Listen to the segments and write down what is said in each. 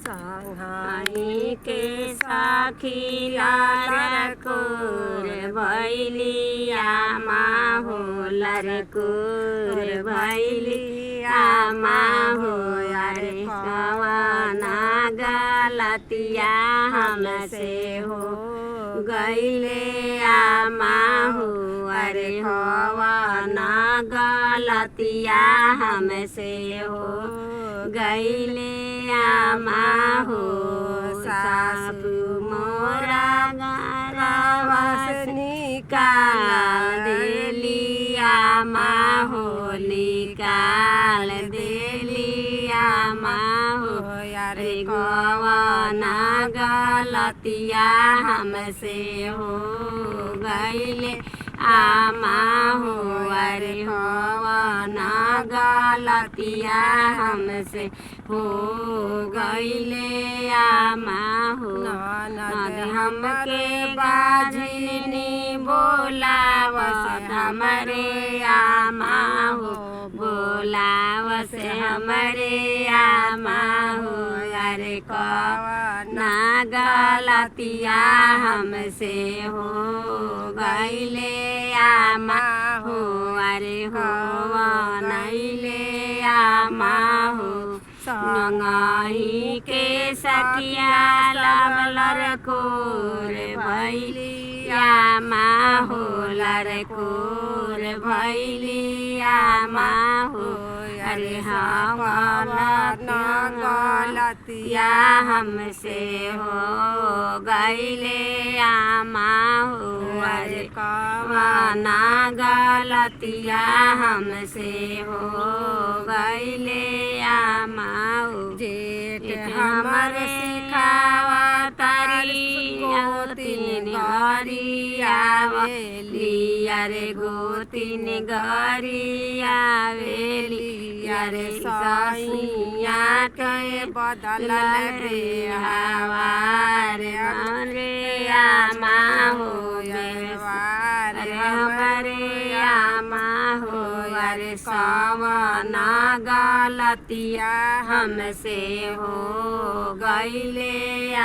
संघाई के सखी लरकुर भैली आमा हो लरकुर भैली आमा हो अरे कवना गलतिया हमसे हो गईले आमा हो अरे कवना गलतिया हमसे हो गईले आमा हो सासु मोरा गरवास निकाल देली आमा हो निकाल देली आमा हो अरे कवना गलतिया हमसे हो गईले आमा हो अरे कवना गलतिया हमसे हो गईले आमा हो नद हमके बाझिनी बोलावस हमरे आमा हो बोलावस हमरे आमा हो अरे कवना गलतिया हमसे हो गईले आमा हो अरे हो नैले आमा हो संगही के सखिया लरकोर भैली आमा हो लरकोर भैली आमा हो अरे हमना गलतिया हमसे हो गईले आमा हो अरे कवना गलतिया हमसे हो गईले आमा हो जेठ हमर सिखावा तारी गोतिन गरी आवेली अरे गोतिन गरी आवेली अरे सैया के बदल रे हवार हमरे आमा हो व्यवहार हमरे आमा हो अरे कवना गलतिया हमसे हो गईले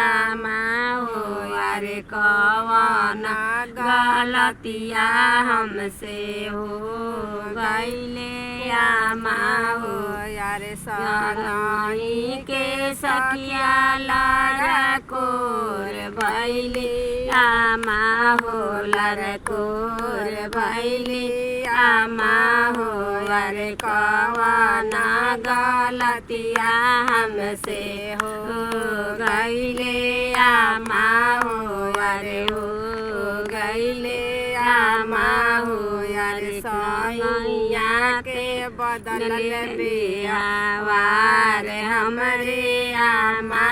आमा हो अरे कवना गलतिया हमसे हो गईले आमा हो अरे संगही के सखिया लरकोर भैली आमा हो लरकोर भैली आमा हो अरे कवना गलतिया हमसे हो गईले आमा हो अरे हो गईले आमा हो अरे सैया के बदल बेवार हमरे आमा